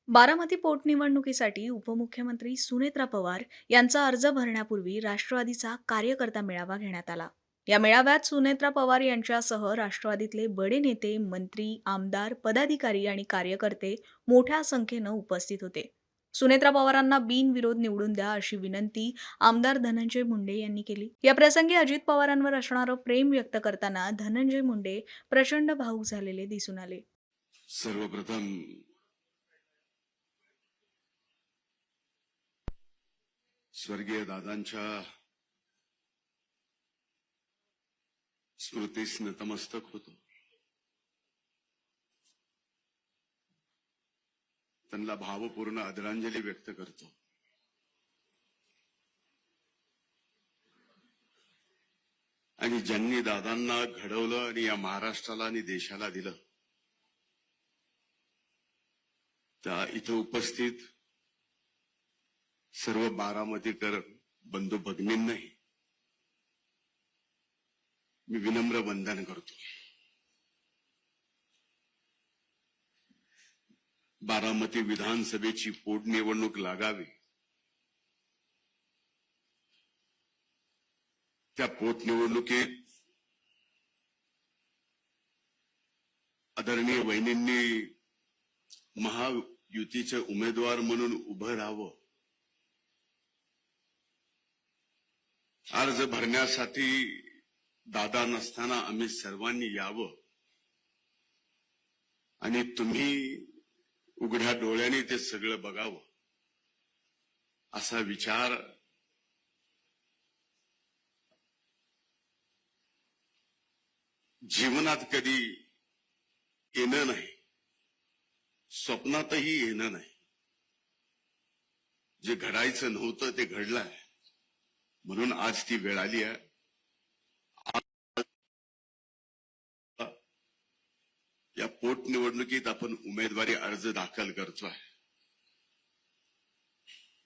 बारामती पोटनिवडणुकीसाठी उपमुख्यमंत्री सुनेत्रा पवार यांचा अर्ज भरण्यापूर्वी राष्ट्रवादीचा कार्यकर्ता मेळावा घेण्यात आला. या मेळाव्यात सुनेत्रा पवार यांच्यासह राष्ट्रवादीतले बडे नेते, मंत्री, आमदार, पदाधिकारी आणि कार्यकर्ते मोठ्या संख्येनं उपस्थित होते. सुनेत्रा पवारांना बिनविरोध निवडून द्या अशी विनंती आमदार धनंजय मुंडे यांनी केली. या प्रसंगी अजित पवारांवर असणारं प्रेम व्यक्त करताना धनंजय मुंडे प्रचंड भावूक झालेले दिसून आले. सर्वप्रथम स्वर्गीय दादांच्या स्मृतीस नतमस्तक होतो. त्यांना भावपूर्ण आदरांजली व्यक्त करतो. आणि ज्यांनी दादांना घडवलं आणि या महाराष्ट्राला आणि देशाला दिलं, त्या इथं उपस्थित सर्व बारामतीकर बंधू भगिनींनाही मी विनम्र वंदन करतो. बारामती विधानसभेची पोटनिवडणूक लागावी, त्या पोटनिवडणुकीत आदरणीय वहिनींनी महायुतीचे उमेदवार म्हणून उभं राहावं. अर्ज भरण्यासाठी दादा नसताना आम्ही सर्वांनी यावं आणि तुम्ही उघड्या डोळ्याने ते सगळं बघावं, असा विचार जीवनात कधी येणं नाही, स्वप्नातही येणं नाही. जे घडायचं नव्हतं ते घडलंय, म्हणून आज ती वेळ आली आहे. या पोटनिवडणुकीत आपण उमेदवारी अर्ज दाखल करतोय.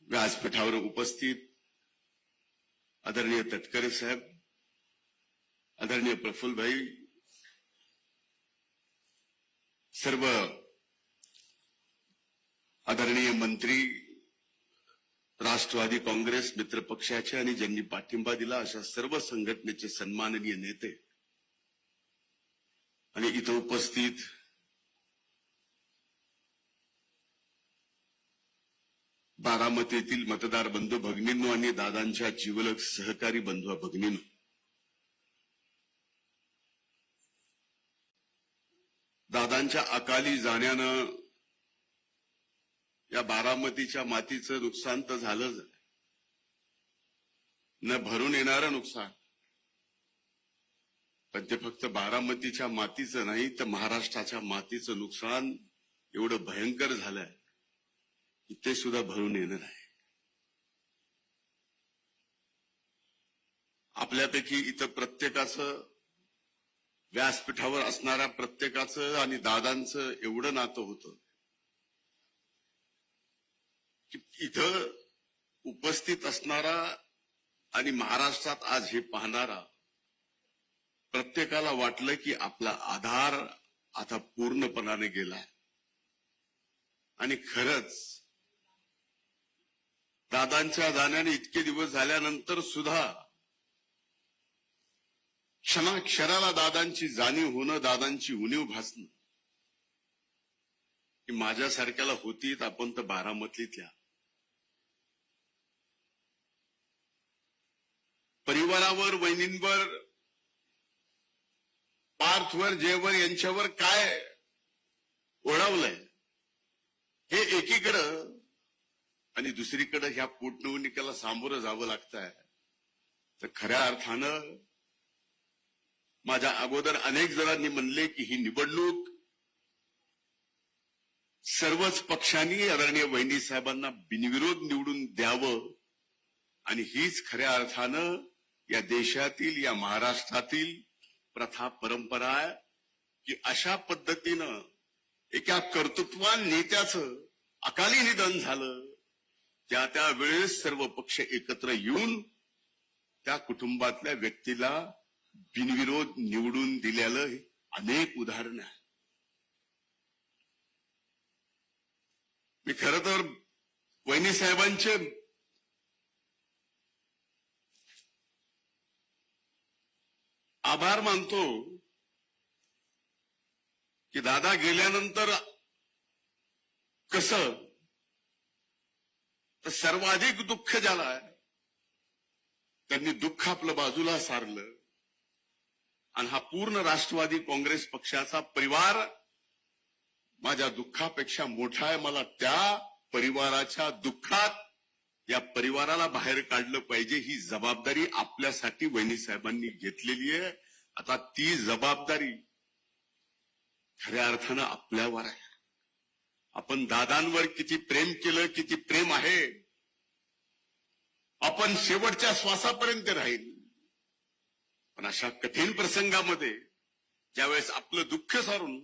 व्यासपीठावर उपस्थित आदरणीय तटकरे साहेब, आदरणीय प्रफुल्लभाई, सर्व आदरणीय मंत्री, राष्ट्रवादी काँग्रेस मित्र पक्षाचे आणि ज्यांनी पाठिंबा दिला अशा सर्व संघटनेचे सन्माननीय नेते आणि इथं उपस्थित बारामतीतील मतदार बंधू भगिनींनो आणि दादांच्या जिवलग सहकारी बंधू भगिनींनो, दादांच्या अकाली जाण्यानं या बारामतीच्या मातीचं नुकसान तर झालंच, न भरून येणारं नुकसान. पण ते फक्त बारामतीच्या मातीचं नाही तर महाराष्ट्राच्या मातीचं नुकसान एवढं भयंकर झालंय की ते सुद्धा भरून येणार आहे. आपल्यापैकी इथं प्रत्येकाचं, व्यासपीठावर असणाऱ्या प्रत्येकाचं आणि दादांचं एवढं नातं होतं की इथं उपस्थित असणारा आणि महाराष्ट्रात आज हे पाहणारा प्रत्येकाला वाटलं की आपला आधार आता पूर्णपणाने गेलाय. आणि खरंच दादांच्या जाण्याने इतके दिवस झाल्यानंतर सुद्धा क्षणाक्षराला दादांची जाणीव होणं, दादांची उणीव भासणं, की माझ्यासारख्याला होती आपण तर बारामतीतल्या परिवारावर, वहिनींवर, पार्थवर, जयवर यांच्यावर काय ओढावलंय हे एकीकडं, आणि दुसरीकडे ह्या पोटनिवडणुकीला सामोरं जावं लागतंय. तर खऱ्या अर्थानं माझ्या अगोदर अनेक जणांनी म्हणले की ही निवडणूक सर्वच पक्षांनी आदरणीय वहिनी साहेबांना बिनविरोध निवडून द्यावं, आणि हीच खऱ्या अर्थानं या देशातील, या महाराष्ट्रातील प्रथा परंपरा आहे की अशा पद्धतीनं एका कर्तृत्वान नेत्याचं अकाली निधन झालं, त्या वेळेस सर्व पक्ष एकत्र येऊन त्या कुटुंबातल्या व्यक्तीला बिनविरोध निवडून दिलेलं अनेक उदाहरणं आहेत. मी खरं तर वहिनी साहेबांचे आभार मानतो की दादा गेल्यानंतर कसं तर सर्वाधिक दुःख ज्याला आहे त्यांनी दुःख आपलं बाजूला सारलं आणि हा पूर्ण राष्ट्रवादी काँग्रेस पक्षाचा परिवार माझ्या दुःखापेक्षा मोठा आहे. मला त्या परिवाराच्या दुःखात या परिवाराला बाहेर काढलं पाहिजे ही जबाबदारी आपल्यासाठी वहिनी साहेबांनी घेतलेली आहे. आता ती जबाबदारी खऱ्या अर्थानं आपल्यावर आहे. आपण दादांवर किती प्रेम केलं, किती प्रेम आहे, आपण शेवटच्या श्वासापर्यंत राहील. पण अशा कठीण प्रसंगामध्ये ज्यावेळेस आपलं दुःख सारून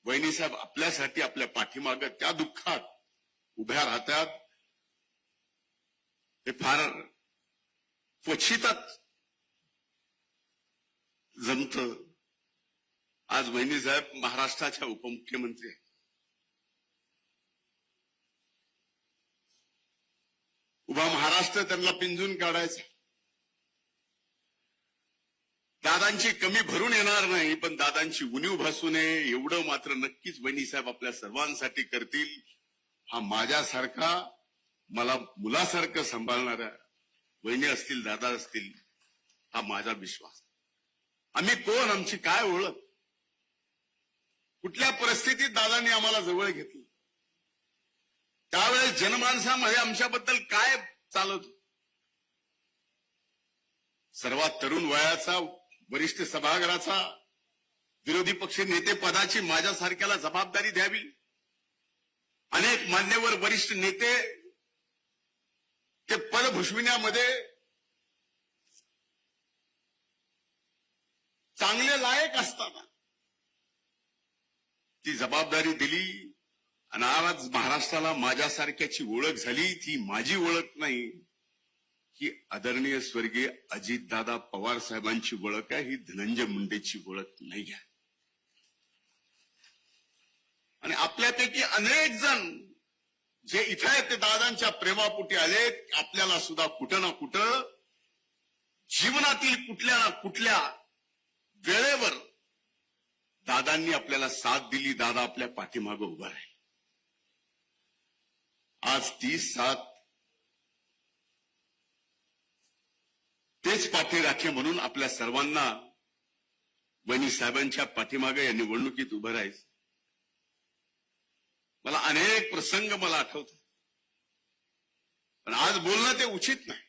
वहिनी साहेब आपल्यासाठी आपल्या पाठीमागं त्या दुःखात उभ्या राहतात, हे फार क्वचितच जमतं. आज वहिनी साहेब महाराष्ट्राच्या उपमुख्यमंत्री आहेत. उभा महाराष्ट्र त्यांना पिंजून काढायचा. दादांची कमी भरून येणार नाही, पण दादांची उणीव भासू नये एवढं मात्र नक्कीच वहिनी साहेब आपल्या सर्वांसाठी करतील. हा माझ्यासारखा मला मुलासारखं सांभाळणाऱ्या वहिनी असतील, दादा असतील, हा माझा विश्वास. आम्ही कोण, आमची काय ओळख, कुठल्या परिस्थितीत दादांनी आम्हाला जवळ घेतलं, त्यावेळेस जनमानसामध्ये आमच्याबद्दल काय चालत. सर्वात तरुण वयाचा वरिष्ठ सभागृहाचा विरोधी पक्ष नेते पदाची माझ्यासारख्याला जबाबदारी द्यावी. अनेक मान्यवर वरिष्ठ नेते ते पद भूषविण्यामध्ये चांगले लायक असताना ती जबाबदारी दिली आणि आज महाराष्ट्राला माझ्यासारख्याची ओळख झाली. ती माझी ओळख नाही, ही आदरणीय स्वर्गीय अजितदादा पवार साहेबांची ओळख आहे. ही धनंजय मुंडेची ओळख नाही आहे. आणि आपल्यापैकी अनेक जण जे इथे आहेत ते दादांच्या प्रेमापोटी आलेत. आपल्याला सुद्धा कुठं ना कुठं जीवनातील कुठल्या ना कुठल्या वेळेवर दादांनी आपल्याला साथ दिली. दादा आपल्या पाठीमागं उभा आहे. आज ती साथ तेच पाठी राखे म्हणून आपल्या सर्वांना वहिनी साहेबांच्या पाठीमागे या निवडणुकीत उभं राहायचं. मला अनेक प्रसंग मला आठवतात, पण आज बोलणं ते उचित नाही.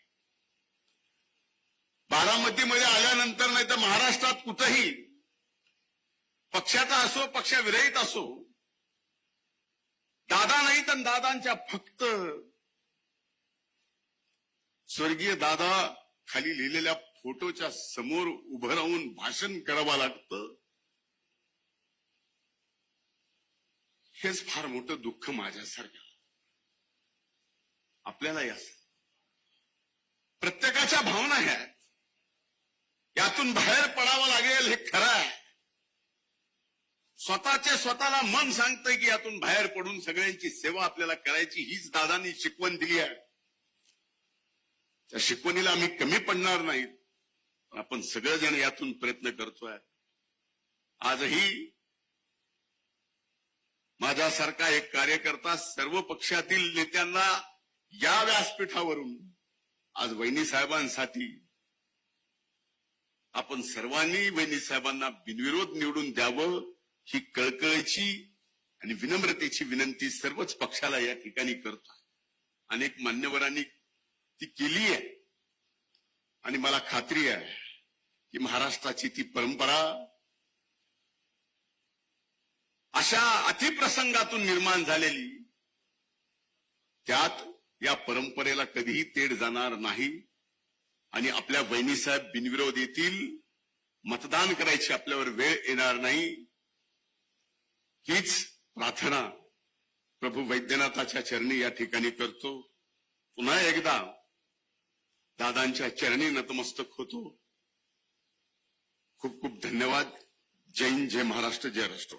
बारामतीमध्ये आल्यानंतर नाही तर महाराष्ट्रात कुठंही पक्षाचा असो पक्षविरहित असो, दादा नाही तर दादांच्या फक्त स्वर्गीय दादा खाली लिहिलेल्या फोटोच्या समोर उभं राहून भाषण करावं लागतं. हेच फार मोठं दुःख माझ्यासारखं. आपल्याला प्रत्येकाच्या भावना ह्या आहेत. यातून बाहेर पडावं लागेल हे खरं आहे. स्वतःला मन सांगतंय की यातून बाहेर पडून सगळ्यांची सेवा आपल्याला करायची, हीच दादांनी शिकवण दिली आहे. त्या शिकवणीला आम्ही कमी पडणार नाहीत. आपण सगळेजण यातून प्रयत्न करतोय. आजही माझ्यासारखा एक कार्यकर्ता सर्व पक्षातील नेत्यांना या व्यासपीठावरून आज वहिनी साहेबांसाठी आपण सर्वांनी वहिनी साहेबांना बिनविरोध निवडून द्यावं ही कळकळीची आणि विनम्रतेची विनंती सर्वच पक्षाला या ठिकाणी करतो. अनेक मान्यवरांनी ती केली आहे आणि मला खात्री आहे की महाराष्ट्राची ती परंपरा अशा अतिप्रसंगातून निर्माण झालेली, त्यात या परंपरेला कधीही तेढ जाणार नाही. आणि आपल्या वहिनी साहेब बिनविरोध येतील, मतदान करायची आपल्यावर वेळ येणार नाही. हीच प्रार्थना प्रभू वैद्यनाथाच्या चरणी या ठिकाणी करतो. पुन्हा एकदा दादांच्या चरणी नतमस्तक होतो. खूप खूप धन्यवाद. जय हिंद, जय महाराष्ट्र, जय राष्ट्र.